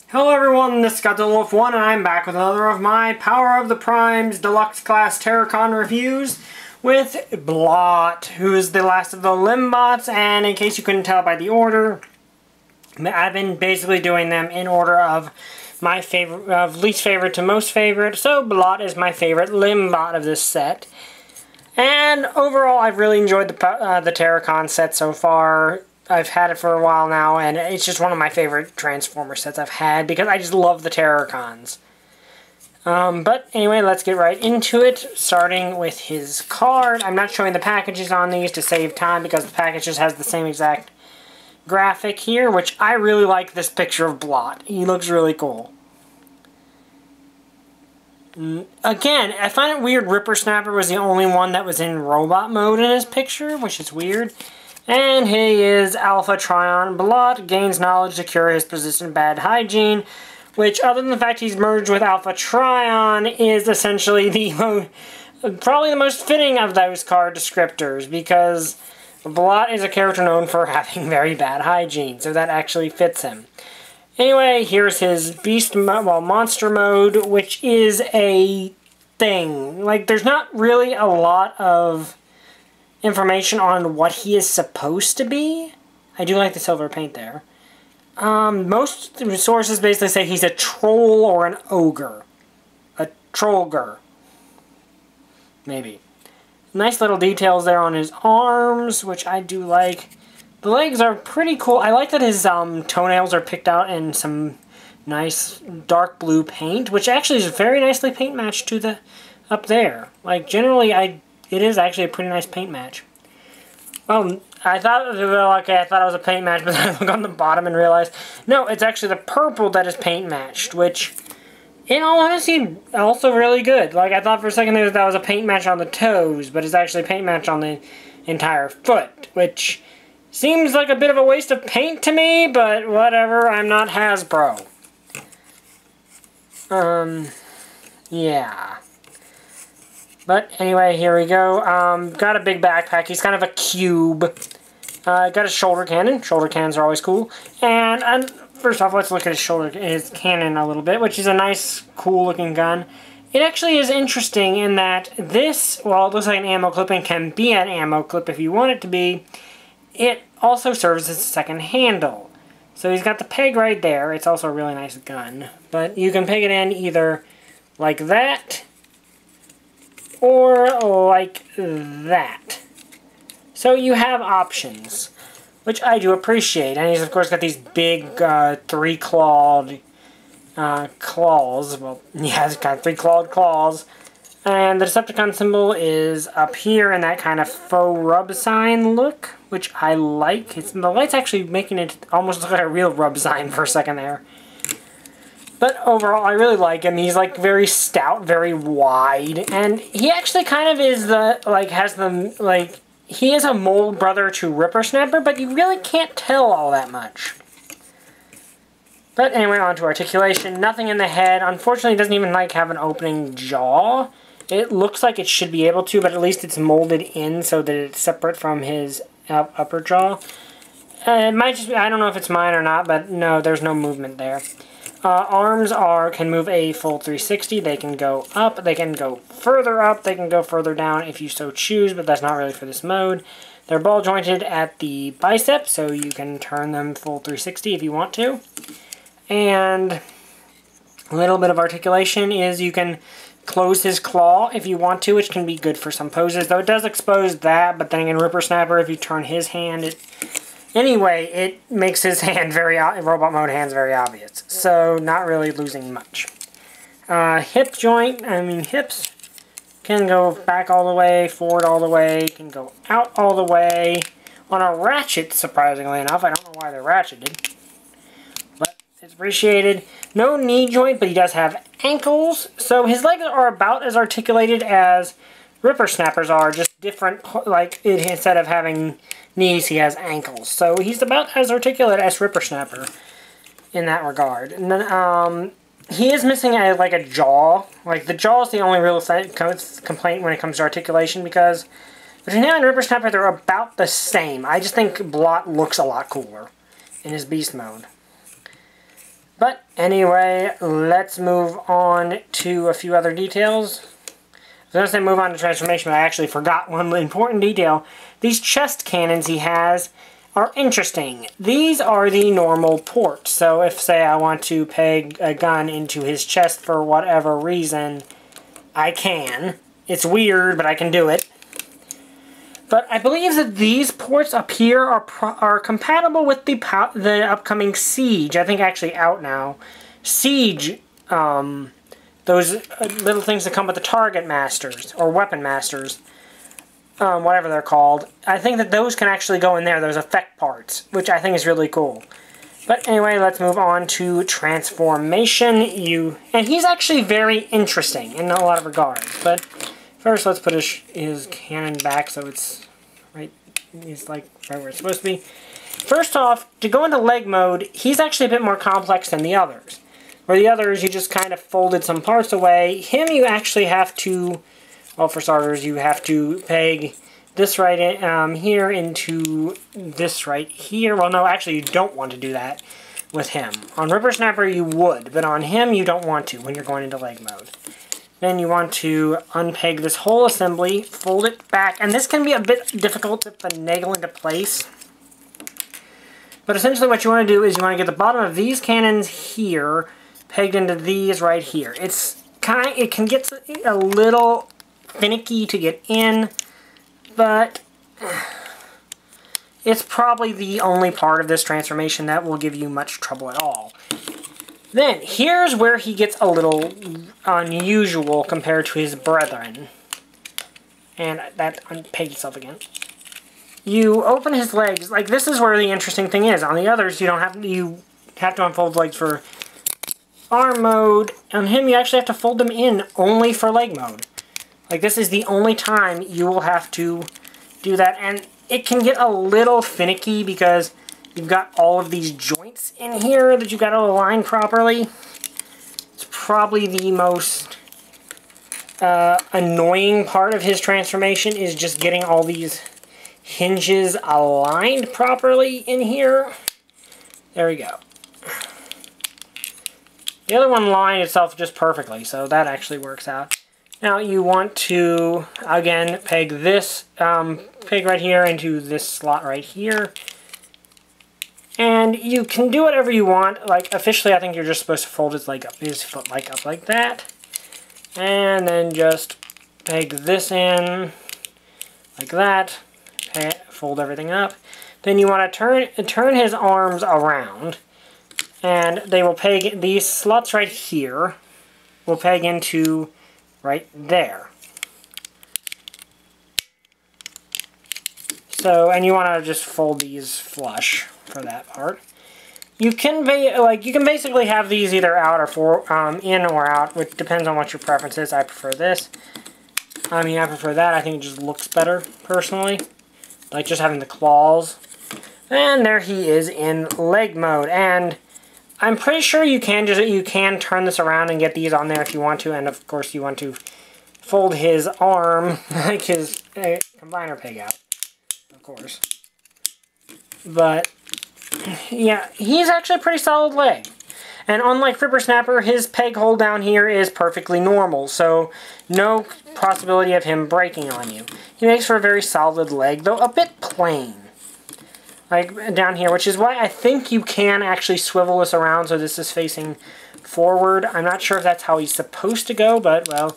Hello everyone, this is GodzillaWolf1 and I'm back with another of my Power of the Primes Deluxe Class Terracon reviews with Blot, who is the last of the Limbots, and in case you couldn't tell by the order, I've been basically doing them in order of my favorite, of least favorite to most favorite, so Blot is my favorite Limbot of this set. And overall, I've really enjoyed the Terracon set so far. I've had it for a while now, and it's just one of my favorite Transformer sets I've had, because I just love the Terracons. But anyway, let's get right into it, starting with his card. I'm not showing the packages on these to save time, because the packages has the same exact graphic here, which I really like this picture of Blot. He looks really cool. Again, I find it weird Ripper Snapper was the only one that was in robot mode in his picture, which is weird. And he is Alpha Trion Blot, gains knowledge to cure his persistent bad hygiene, which, other than the fact he's merged with Alpha Trion, is essentially probably the most fitting of those card descriptors, because Blot is a character known for having very bad hygiene, so that actually fits him. Anyway, here's his monster mode, which is a thing. Like, there's not really a lot of information on what he is supposed to be. I do like the silver paint there. Most sources basically say he's a troll or an ogre. A trollger. Maybe. Nice little details there on his arms, which I do like. The legs are pretty cool. I like that his toenails are picked out in some nice dark blue paint, which actually is very nicely paint matched to the up there. Like, generally, it is actually a pretty nice paint match. Well, I thought it was a paint match, but then I look on the bottom and realized, no, it's actually the purple that is paint matched, which, in all honesty, also really good. Like, I thought for a second that was a paint match on the toes, but it's actually a paint match on the entire foot, which seems like a bit of a waste of paint to me, but whatever, I'm not Hasbro. Yeah. But anyway, here we go. Got a big backpack. He's kind of a cube. Got a shoulder cannon. Shoulder cannons are always cool. And first off, let's look at his cannon a little bit, which is a nice, cool-looking gun. It actually is interesting in that this, well, it looks like an ammo clip and can be an ammo clip if you want it to be. It also serves as a second handle. So he's got the peg right there. It's also a really nice gun. But you can peg it in either like that or like that. So you have options, which I do appreciate. And he's of course got these big three-clawed claws. Well, yeah, it's got three-clawed claws. And the Decepticon symbol is up here in that kind of faux rub sign look, which I like. The light's actually making it almost look like a real rub sign for a second there. But overall, I really like him. He's like very stout, very wide, and he actually kind of is he is a mold brother to Ripper Snapper, but you really can't tell all that much. But anyway, on to articulation. Nothing in the head. Unfortunately, it doesn't even have an opening jaw. It looks like it should be able to, but at least it's molded in so that it's separate from his upper jaw. It might just be, I don't know if it's mine or not, but no, there's no movement there. Arms can move a full 360. They can go up, they can go further up, they can go further down if you so choose, but that's not really for this mode. They're ball jointed at the bicep, so you can turn them full 360 if you want to. And a little bit of articulation is you can close his claw if you want to, which can be good for some poses, though it does expose that, but then again, Ripper Snapper, if you turn his hand, anyway, it makes his hand robot mode hands very obvious, so not really losing much. Hip joint, hips can go back all the way, forward all the way, can go out all the way. On a ratchet, surprisingly enough, I don't know why they're ratcheted, but it's appreciated. No knee joint, but he does have ankles, so his legs are about as articulated as Ripper Snappers are, just different, instead of having knees, he has ankles. So he's about as articulate as Ripper Snapper in that regard. And then, he is missing a jaw. Like, the jaw is the only real complaint when it comes to articulation, because between him and Ripper Snapper, they're about the same. I just think Blot looks a lot cooler in his beast mode. But anyway, let's move on to a few other details. I was going to say move on to transformation, but I actually forgot one important detail. These chest cannons he has are interesting. These are the normal ports. So if, say, I want to peg a gun into his chest for whatever reason, I can. It's weird, but I can do it. But I believe that these ports up here are compatible with the upcoming Siege. I think actually out now. Siege, those little things that come with the target masters, or weapon masters, whatever they're called. I think that those can actually go in there, those effect parts, which I think is really cool. But anyway, let's move on to transformation. And he's actually very interesting in a lot of regards. But first, let's put his cannon back so it's right where it's supposed to be. First off, to go into leg mode, he's actually a bit more complex than the others. Where the others, you just kind of folded some parts away. Him, you actually have to, well, for starters, you have to peg this right here into this right here. Well, no, actually, you don't want to do that with him. On Rippersnapper, you would, but on him, you don't want to when you're going into leg mode. Then you want to unpeg this whole assembly, fold it back, and this can be a bit difficult to finagle into place. But essentially what you want to do is you want to get the bottom of these cannons here pegged into these right here. It can get a little finicky to get in, but it's probably the only part of this transformation that will give you much trouble at all. Then, here's where he gets a little unusual compared to his brethren. And that unpegged itself again. You open his legs, like this is where the interesting thing is. On the others, you have to unfold legs for arm mode. On him, you actually have to fold them in only for leg mode. Like this is the only time you will have to do that. And it can get a little finicky because you've got all of these joints in here that you've got to align properly. It's probably the most annoying part of his transformation is just getting all these hinges aligned properly in here. There we go. The other one lined itself just perfectly, so that actually works out. Now you want to, again, peg this peg right here into this slot right here. And you can do whatever you want. Like, officially, I think you're just supposed to fold his foot leg up like that. And then just peg this in like that. Fold everything up. Then you want to turn his arms around. And they will peg, these slots right here will peg into right there. So, and you want to just fold these flush for that part. You can basically have these either out or in or out, which depends on what your preference is. I prefer this. I prefer that. I think it just looks better personally, like just having the claws. And there he is in leg mode. And I'm pretty sure you can turn this around and get these on there if you want to. And of course, you want to fold his arm, like his combiner peg out, of course. But yeah, he's actually a pretty solid leg. And unlike Rippersnapper, his peg hole down here is perfectly normal, so no possibility of him breaking on you. He makes for a very solid leg, though a bit plain. Like down here, which is why I think you can actually swivel this around so this is facing forward. I'm not sure if that's how he's supposed to go, but, well,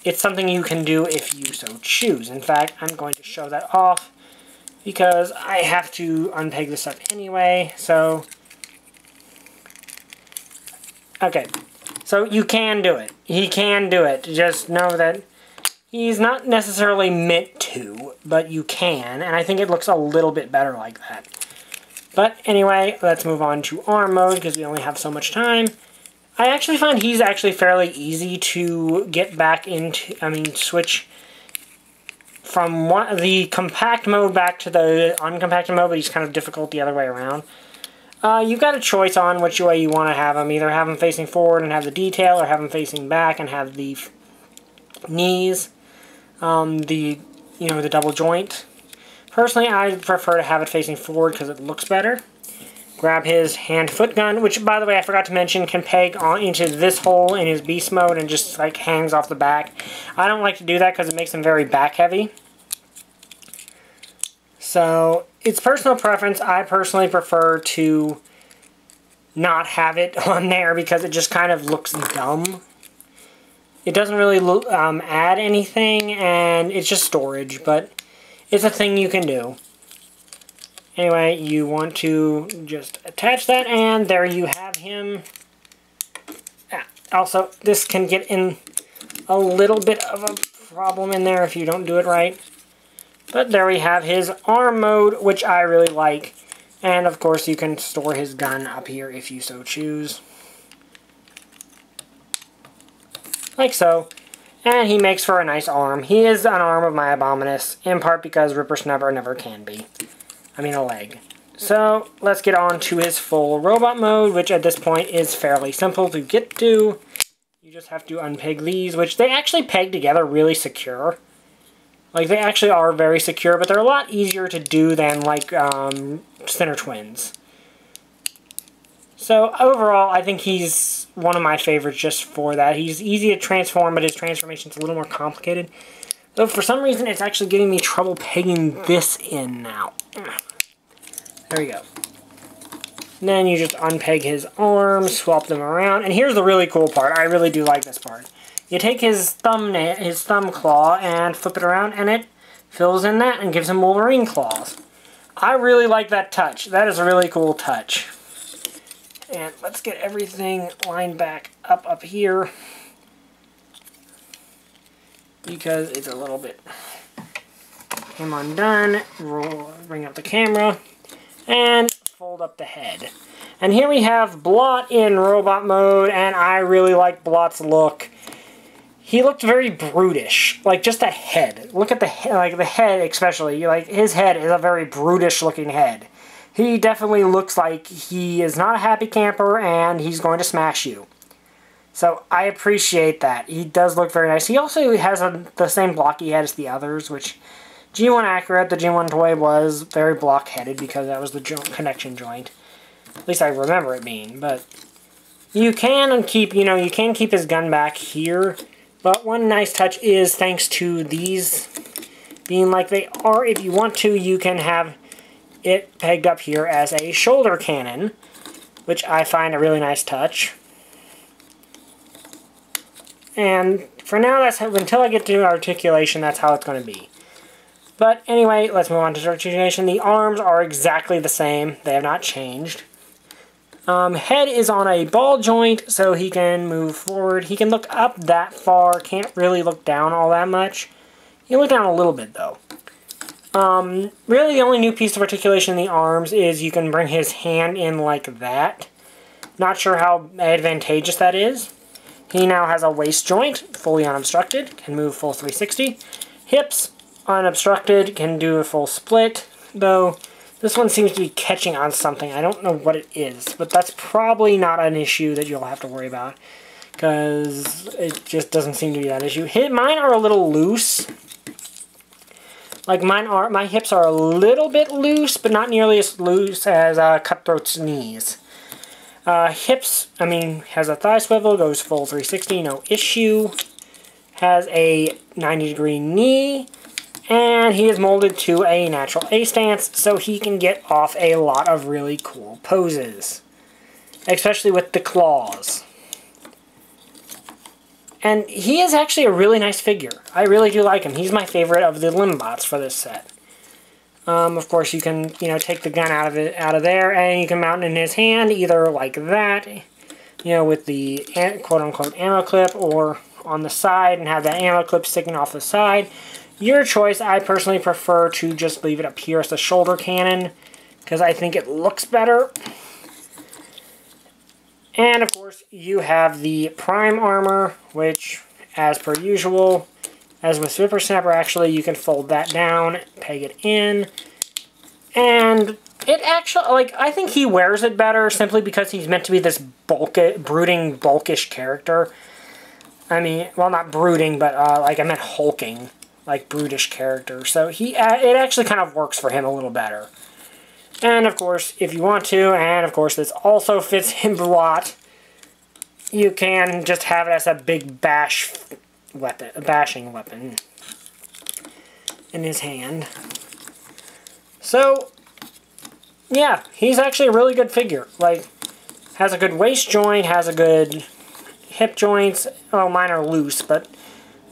it's something you can do if you so choose. In fact, I'm going to show that off because I have to unpeg this up anyway, so... Okay, so you can do it. He can do it. Just know that he's not necessarily meant to, but you can, and I think it looks a little bit better like that. But anyway, let's move on to arm mode because we only have so much time. I actually find he's actually fairly easy to get back into, switch from the compact mode back to the uncompacted mode, but he's kind of difficult the other way around. You've got a choice on which way you want to have them. Either have them facing forward and have the detail, or have them facing back and have the knees, the double joint. Personally, I prefer to have it facing forward because it looks better. grab his hand-foot gun, which, by the way, I forgot to mention, can peg on into this hole in his beast mode and just, like, hangs off the back. I don't like to do that because it makes him very back-heavy. So, it's personal preference. I personally prefer to not have it on there because it just kind of looks dumb. It doesn't really add anything, and it's just storage, but it's a thing you can do. Anyway, you want to just attach that, and there you have him. Also, this can get in a little bit of a problem in there if you don't do it right. But there we have his arm mode, which I really like. And, of course, you can store his gun up here if you so choose. Like so. And he makes for a nice arm. He is an arm of my Abominus, in part because Rippersnapper never can be. I mean a leg. So, let's get on to his full robot mode, which at this point is fairly simple to get to. You just have to unpeg these, which they actually peg together really secure. Like, they actually are very secure, but they're a lot easier to do than, like, Center Twins. So, overall, I think he's one of my favorites just for that. He's easy to transform, but his transformation's a little more complicated. Though, for some reason, it's actually giving me trouble pegging this in now. There we go. And then you just unpeg his arms, swap them around, and here's the really cool part. I really do like this part. You take his thumb claw and flip it around, and it fills in that and gives him Wolverine claws. I really like that touch. That is a really cool touch. And let's get everything lined back up here, because it's a little bit him undone. Bring up the camera and fold up the head. And here we have Blot in robot mode, and I really like Blot's look. He looked very brutish, like just that head. Look at the head, like the head especially. Like his head is a very brutish looking head. He definitely looks like he is not a happy camper and he's going to smash you. So I appreciate that. He does look very nice. He also has the same blocky head as the others, which G1 accurate, the G1 toy was very block-headed because that was the connection joint. At least I remember it being, but you can keep, you can keep his gun back here. But one nice touch is, thanks to these being like they are, if you want to, you can have it pegged up here as a shoulder cannon, which I find a really nice touch. And for now, that's how, until I get to articulation, that's how it's going to be. But anyway, let's move on to articulation. The arms are exactly the same. They have not changed. Head is on a ball joint, so he can move forward. He can look up that far. Can't really look down all that much. He can look down a little bit, though. Really, the only new piece of articulation in the arms is you can bring his hand in like that. Not sure how advantageous that is. He now has a waist joint, fully unobstructed, can move full 360. Hips, unobstructed, can do a full split, though this one seems to be catching on something. I don't know what it is, but that's probably not an issue that you'll have to worry about, because it just doesn't seem to be that issue. Mine are a little loose. Like my hips are a little bit loose, but not nearly as loose as Cutthroat's knees. Hips, has a thigh swivel, goes full 360, no issue. Has a 90-degree knee, and he is molded to a natural A stance, so he can get off a lot of really cool poses. Especially with the claws. And he is actually a really nice figure. I really do like him. He's my favorite of the Limbots for this set. Of course, you can, take the gun out of there, and you can mount it in his hand, either like that, with the quote-unquote ammo clip, or on the side and have that ammo clip sticking off the side. Your choice. I personally prefer to just leave it up here as the shoulder cannon, because I think it looks better. And, of course, you have the Prime Armor, which, as per usual, as with Rippersnapper, actually, you can fold that down, peg it in, and it actually, I think he wears it better simply because he's meant to be this brooding, bulkish character. Well, not brooding, but, I meant hulking, brutish character. So, it actually kind of works for him a little better. And of course, if you want to, and of course this also fits in Blot, you can just have it as a big bashing weapon in his hand. So, yeah, he's actually a really good figure. Like, has a good waist joint, has a good hip joints. Oh, mine are loose, but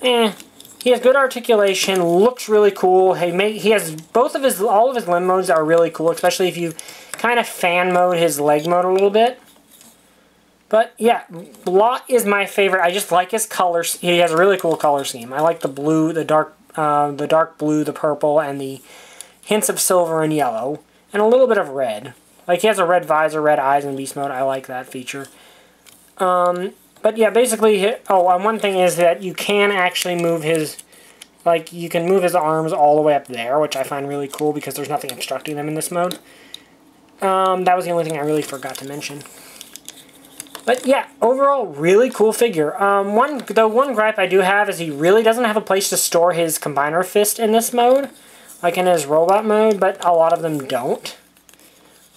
he has good articulation, looks really cool. He has all of his limb modes are really cool, especially if you kind of fan mode his leg mode a little bit. But yeah, Blot is my favorite. I just like his colors. He has a really cool color scheme. I like the blue, the dark blue, the purple, and the hints of silver and yellow, and a little bit of red. Like, he has a red visor, red eyes in beast mode. I like that feature. But yeah, basically, and one thing is that you can actually move his, like, you can move his arms all the way up there, which I find really cool because there's nothing obstructing them in this mode. That was the only thing I really forgot to mention. But yeah, overall, really cool figure. One gripe I do have is he really doesn't have a place to store his Combiner Fist in this mode, like in his robot mode, but a lot of them don't.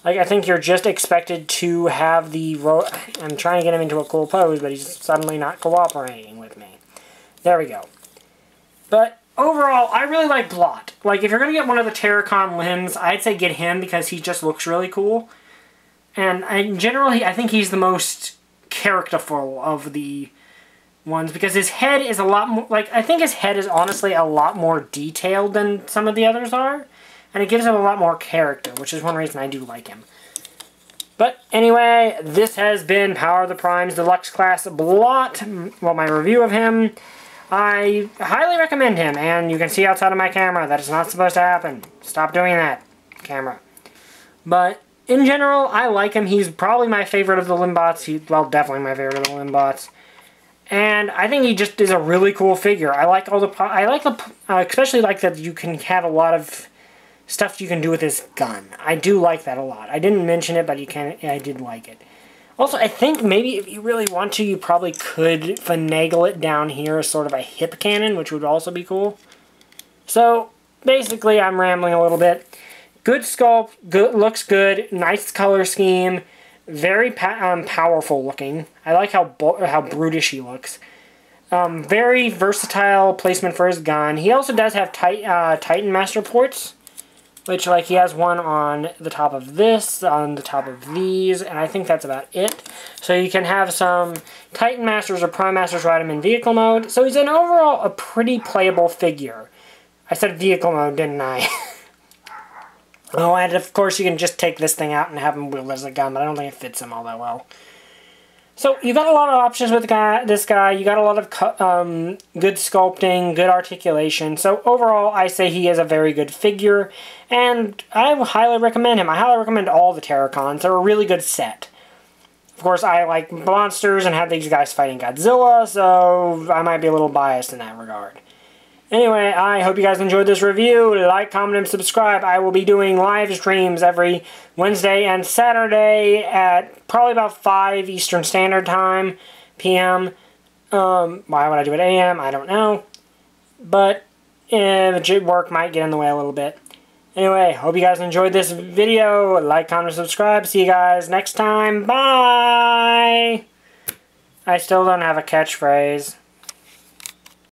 Like, I think you're just expected to have I'm trying to get him into a cool pose, but he's suddenly not cooperating with me. There we go. But overall, I really like Blot. Like, if you're going to get one of the Terracon limbs, I'd say get him because he just looks really cool. And generally, I think he's the most characterful of the ones because his head is a lot more, like, I think his head is honestly a lot more detailed than some of the others are. And it gives him a lot more character, which is one reason I do like him. But anyway, this has been Power of the Primes Deluxe Class Blot. Well, my review of him. I highly recommend him, and you can see outside of my camera that it's not supposed to happen. Stop doing that, camera. But in general, I like him. He's probably my favorite of the Limbots. Well, definitely my favorite of the Limbots. And I think he just is a really cool figure. I like especially like that you can have a lot of stuff you can do with his gun. I do like that a lot. I didn't mention it, but I did like it. Also, I think maybe if you really want to, you probably could finagle it down here as sort of a hip cannon, which would also be cool. So, basically, I'm rambling a little bit. Good sculpt, looks good, nice color scheme, very powerful looking. I like how brutish he looks. Very versatile placement for his gun. He also does have Titan Master ports, which, like, he has one on the top of this, on the top of these, and I think that's about it. So you can have some Titan Masters or Prime Masters ride him in vehicle mode. So he's overall a pretty playable figure. I said vehicle mode, didn't I? Oh, and of course you can just take this thing out and have him wield as a gun, but I don't think it fits him all that well. So you got a lot of options with this guy. You got a lot of good sculpting, good articulation. So overall, I say he is a very good figure, and I highly recommend him. I highly recommend all the Terracons. They're a really good set. Of course, I like monsters and have these guys fighting Godzilla, so I might be a little biased in that regard. Anyway, I hope you guys enjoyed this review. Like, comment, and subscribe. I will be doing live streams every Wednesday and Saturday at probably about 5 Eastern Standard Time, p.m. Why would I do it a.m.? I don't know. But work might get in the way a little bit. Anyway, hope you guys enjoyed this video. Like, comment, and subscribe. See you guys next time. Bye! I still don't have a catchphrase.